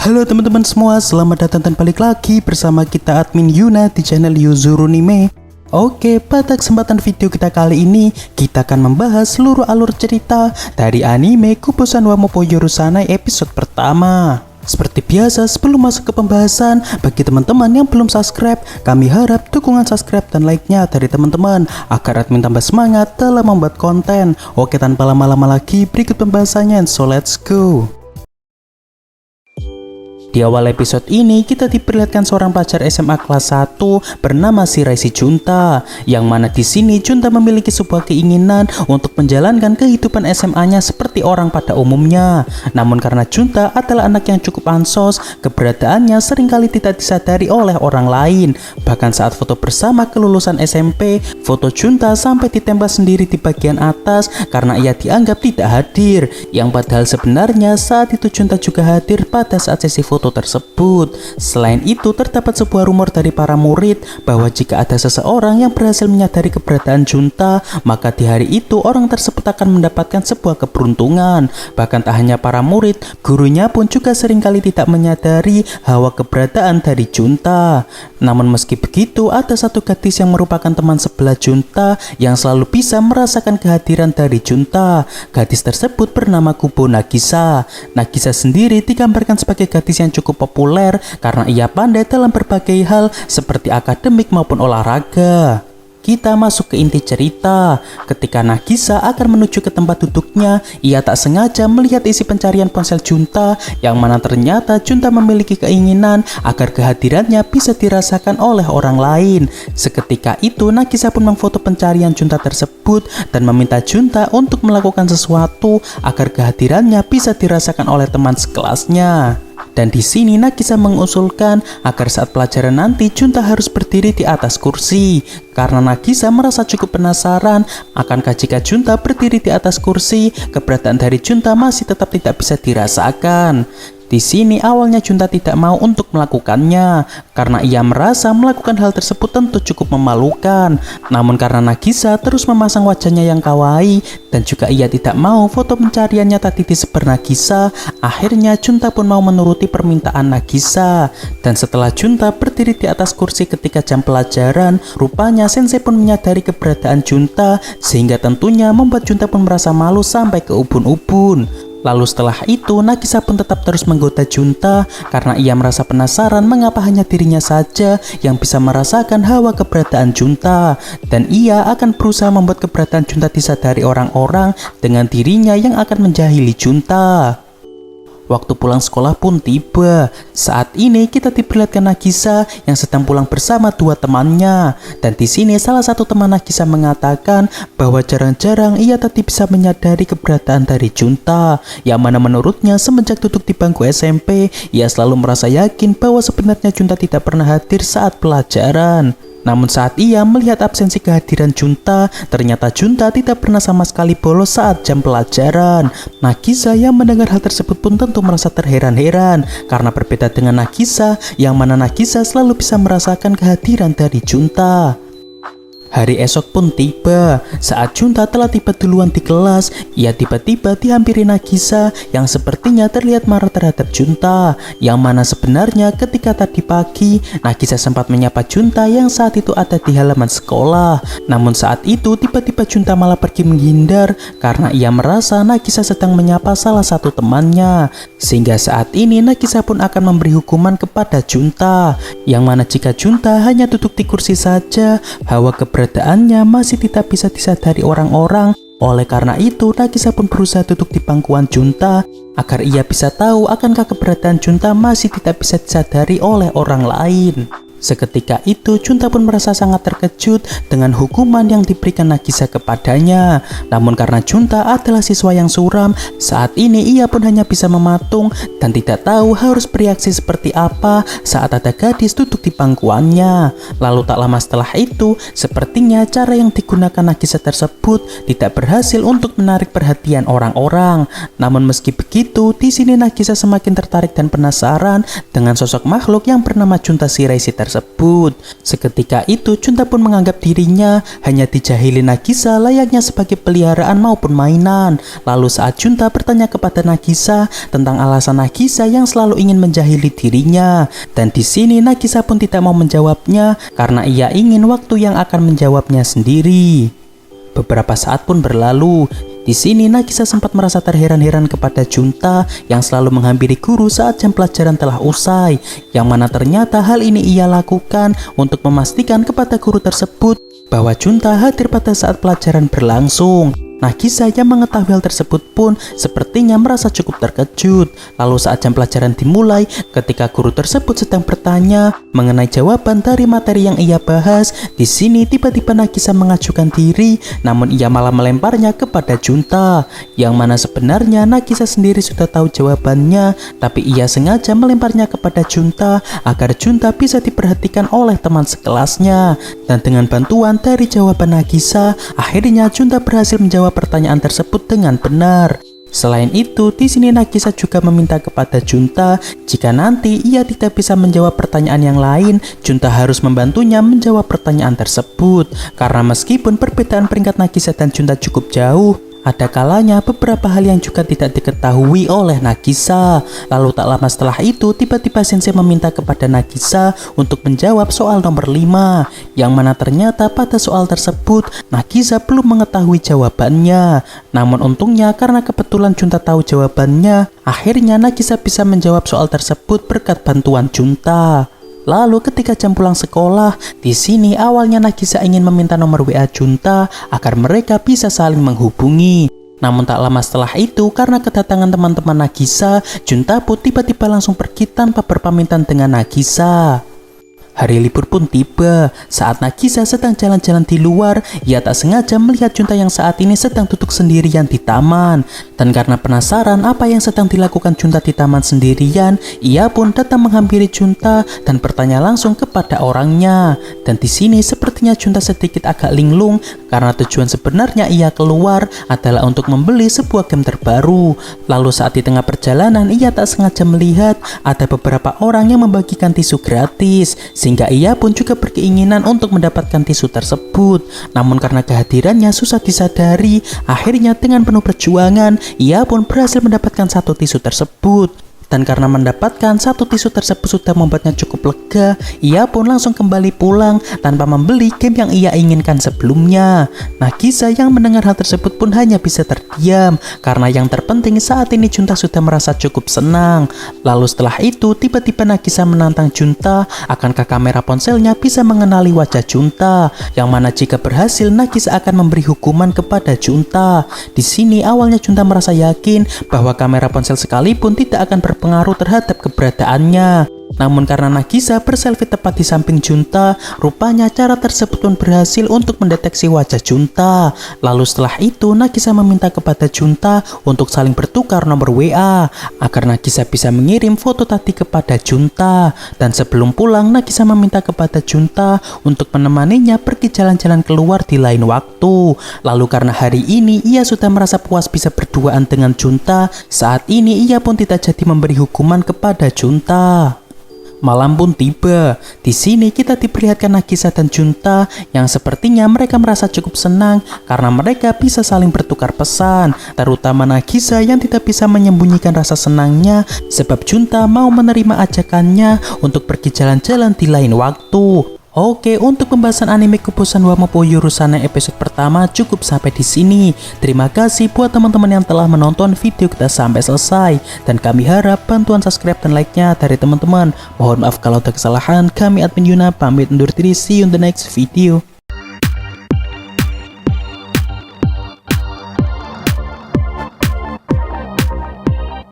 Halo teman-teman semua, selamat datang dan balik lagi bersama kita admin Yuna di channel Yuzurunime. Oke, pada kesempatan video kita kali ini, kita akan membahas seluruh alur cerita dari anime Kubosan wa Moupo Yorusanai episode pertama. Seperti biasa, sebelum masuk ke pembahasan, bagi teman-teman yang belum subscribe, kami harap dukungan subscribe dan like-nya dari teman-teman agar admin tambah semangat dalam membuat konten. Oke, tanpa lama-lama lagi, berikut pembahasannya, so let's go. Di awal episode ini kita diperlihatkan seorang pelajar SMA kelas 1 bernama Shiraishi Junta, yang mana di sini Junta memiliki sebuah keinginan untuk menjalankan kehidupan SMA-nya seperti orang pada umumnya. Namun karena Junta adalah anak yang cukup ansos, keberadaannya seringkali tidak disadari oleh orang lain. Bahkan saat foto bersama kelulusan SMP, foto Junta sampai ditempel sendiri di bagian atas karena ia dianggap tidak hadir, yang padahal sebenarnya saat itu Junta juga hadir pada saat sesi foto tersebut. Selain itu, terdapat sebuah rumor dari para murid bahwa jika ada seseorang yang berhasil menyadari keberadaan Junta, maka di hari itu orang tersebut akan mendapatkan sebuah keberuntungan. Bahkan tak hanya para murid, gurunya pun juga seringkali tidak menyadari hawa keberadaan dari Junta. Namun meski begitu, ada satu gadis yang merupakan teman sebelah Junta yang selalu bisa merasakan kehadiran dari Junta. Gadis tersebut bernama Kubo Nagisa. Nagisa sendiri digambarkan sebagai gadis yang cukup populer karena ia pandai dalam berbagai hal seperti akademik maupun olahraga. Kita masuk ke inti cerita. Ketika Nagisa akan menuju ke tempat duduknya, ia tak sengaja melihat isi pencarian ponsel Junta, yang mana ternyata Junta memiliki keinginan agar kehadirannya bisa dirasakan oleh orang lain. Seketika itu Nagisa pun memfoto pencarian Junta tersebut dan meminta Junta untuk melakukan sesuatu agar kehadirannya bisa dirasakan oleh teman sekelasnya. Dan di sini Nagisa mengusulkan agar saat pelajaran nanti Junta harus berdiri di atas kursi, karena Nagisa merasa cukup penasaran akankah jika Junta berdiri di atas kursi, keberadaan dari Junta masih tetap tidak bisa dirasakan. Di sini awalnya Junta tidak mau untuk melakukannya karena ia merasa melakukan hal tersebut tentu cukup memalukan. Namun karena Nagisa terus memasang wajahnya yang kawaii dan juga ia tidak mau foto pencariannya tadi disebar Nagisa, akhirnya Junta pun mau menuruti permintaan Nagisa. Dan setelah Junta berdiri di atas kursi ketika jam pelajaran, rupanya sensei pun menyadari keberadaan Junta, sehingga tentunya membuat Junta pun merasa malu sampai ke ubun-ubun. Lalu setelah itu Nagisa pun tetap terus menggoda Junta karena ia merasa penasaran mengapa hanya dirinya saja yang bisa merasakan hawa keberadaan Junta, dan ia akan berusaha membuat keberadaan Junta disadari orang-orang dengan dirinya yang akan menjahili Junta. Waktu pulang sekolah pun tiba. Saat ini kita diperlihatkan Nagisa yang sedang pulang bersama dua temannya. Dan di sini salah satu teman Nagisa mengatakan bahwa jarang-jarang ia tadi bisa menyadari keberadaan dari Junta, yang mana menurutnya semenjak duduk di bangku SMP, ia selalu merasa yakin bahwa sebenarnya Junta tidak pernah hadir saat pelajaran. Namun saat ia melihat absensi kehadiran Junta, ternyata Junta tidak pernah sama sekali bolos saat jam pelajaran. Nagisa yang mendengar hal tersebut pun tentu merasa terheran-heran, karena berbeda dengan Nagisa, yang mana Nagisa selalu bisa merasakan kehadiran dari Junta. Hari esok pun tiba. Saat Junta telah tiba duluan di kelas, ia tiba-tiba dihampiri Nagisa yang sepertinya terlihat marah terhadap Junta, yang mana sebenarnya ketika tadi pagi Nagisa sempat menyapa Junta yang saat itu ada di halaman sekolah. Namun saat itu tiba-tiba Junta malah pergi menghindar karena ia merasa Nagisa sedang menyapa salah satu temannya, sehingga saat ini Nagisa pun akan memberi hukuman kepada Junta, yang mana jika Junta hanya duduk di kursi saja, hawa keberadaannya masih tidak bisa disadari orang-orang. Oleh karena itu, Nagisa pun berusaha duduk di pangkuan Junta agar ia bisa tahu akankah keberadaan Junta masih tidak bisa disadari oleh orang lain. Seketika itu Junta pun merasa sangat terkejut dengan hukuman yang diberikan Nagisa kepadanya. Namun karena Junta adalah siswa yang suram, saat ini ia pun hanya bisa mematung dan tidak tahu harus bereaksi seperti apa saat ada gadis duduk di pangkuannya. Lalu tak lama setelah itu, sepertinya cara yang digunakan Nagisa tersebut tidak berhasil untuk menarik perhatian orang-orang. Namun meski begitu, di sini Nagisa semakin tertarik dan penasaran dengan sosok makhluk yang bernama Junta Shiraishi tersebut. tersebut. Seketika itu Junta pun menganggap dirinya hanya dijahili Nagisa layaknya sebagai peliharaan maupun mainan. Lalu saat Junta bertanya kepada Nagisa tentang alasan Nagisa yang selalu ingin menjahili dirinya, dan di sini Nagisa pun tidak mau menjawabnya karena ia ingin waktu yang akan menjawabnya sendiri. Beberapa saat pun berlalu. Di sini Nagisa sempat merasa terheran-heran kepada Junta yang selalu menghampiri guru saat jam pelajaran telah usai, yang mana ternyata hal ini ia lakukan untuk memastikan kepada guru tersebut bahwa Junta hadir pada saat pelajaran berlangsung. Nagisa yang mengetahui hal tersebut pun sepertinya merasa cukup terkejut. Lalu saat jam pelajaran dimulai, ketika guru tersebut sedang bertanya mengenai jawaban dari materi yang ia bahas, di sini tiba-tiba Nagisa mengajukan diri, namun ia malah melemparnya kepada Junta, yang mana sebenarnya Nagisa sendiri sudah tahu jawabannya, tapi ia sengaja melemparnya kepada Junta agar Junta bisa diperhatikan oleh teman sekelasnya. Dan dengan bantuan dari jawaban Nagisa, akhirnya Junta berhasil menjawab pertanyaan tersebut dengan benar. Selain itu, di sini Nagisa juga meminta kepada Junta jika nanti ia tidak bisa menjawab pertanyaan yang lain, Junta harus membantunya menjawab pertanyaan tersebut. Karena meskipun perbedaan peringkat Nagisa dan Junta cukup jauh, ada kalanya beberapa hal yang juga tidak diketahui oleh Nagisa. Lalu tak lama setelah itu, tiba-tiba Sensei meminta kepada Nagisa untuk menjawab soal nomor 5, yang mana ternyata pada soal tersebut Nagisa belum mengetahui jawabannya. Namun untungnya karena kebetulan Junta tahu jawabannya, akhirnya Nagisa bisa menjawab soal tersebut berkat bantuan Junta. Lalu ketika jam pulang sekolah, di sini awalnya Nagisa ingin meminta nomor WA Junta agar mereka bisa saling menghubungi. Namun tak lama setelah itu, karena kedatangan teman-teman Nagisa, Junta pun tiba-tiba langsung pergi tanpa berpamitan dengan Nagisa. Hari libur pun tiba. Saat Nagisa sedang jalan-jalan di luar, ia tak sengaja melihat Junta yang saat ini sedang duduk sendirian di taman. Dan karena penasaran apa yang sedang dilakukan Junta di taman sendirian, ia pun datang menghampiri Junta dan bertanya langsung kepada orangnya. Dan di sini sepertinya Junta sedikit agak linglung karena tujuan sebenarnya ia keluar adalah untuk membeli sebuah game terbaru. Lalu saat di tengah perjalanan, ia tak sengaja melihat ada beberapa orang yang membagikan tisu gratis, sehingga ia pun juga berkeinginan untuk mendapatkan tisu tersebut. Namun karena kehadirannya susah disadari, akhirnya dengan penuh perjuangan ia pun berhasil mendapatkan satu tisu tersebut. Dan karena mendapatkan satu tisu tersebut sudah membuatnya cukup lega, ia pun langsung kembali pulang tanpa membeli game yang ia inginkan sebelumnya. Nagisa yang mendengar hal tersebut pun hanya bisa terdiam, karena yang terpenting saat ini Junta sudah merasa cukup senang. Lalu setelah itu tiba-tiba Nagisa menantang Junta akankah kamera ponselnya bisa mengenali wajah Junta, yang mana jika berhasil Nagisa akan memberi hukuman kepada Junta. Di sini awalnya Junta merasa yakin bahwa kamera ponsel sekalipun tidak akan berpengaruh terhadap keberadaannya. Namun karena Nagisa berselfie tepat di samping Junta, rupanya cara tersebut pun berhasil untuk mendeteksi wajah Junta. Lalu setelah itu Nagisa meminta kepada Junta untuk saling bertukar nomor WA agar Nagisa bisa mengirim foto tadi kepada Junta. Dan sebelum pulang, Nagisa meminta kepada Junta untuk menemaninya pergi jalan-jalan keluar di lain waktu. Lalu karena hari ini ia sudah merasa puas bisa berduaan dengan Junta, saat ini ia pun tidak jadi memberi hukuman kepada Junta. Malam pun tiba. Di sini kita diperlihatkan Nagisa dan Junta yang sepertinya mereka merasa cukup senang karena mereka bisa saling bertukar pesan. Terutama Nagisa yang tidak bisa menyembunyikan rasa senangnya sebab Junta mau menerima ajakannya untuk pergi jalan-jalan di lain waktu. Oke, untuk pembahasan anime Kubosan wa Moupo Yurusane episode pertama cukup sampai di sini. Terima kasih buat teman-teman yang telah menonton video kita sampai selesai, dan kami harap bantuan subscribe dan like-nya dari teman-teman. Mohon maaf kalau ada kesalahan. Kami admin Yuna pamit undur diri. See you in the next video.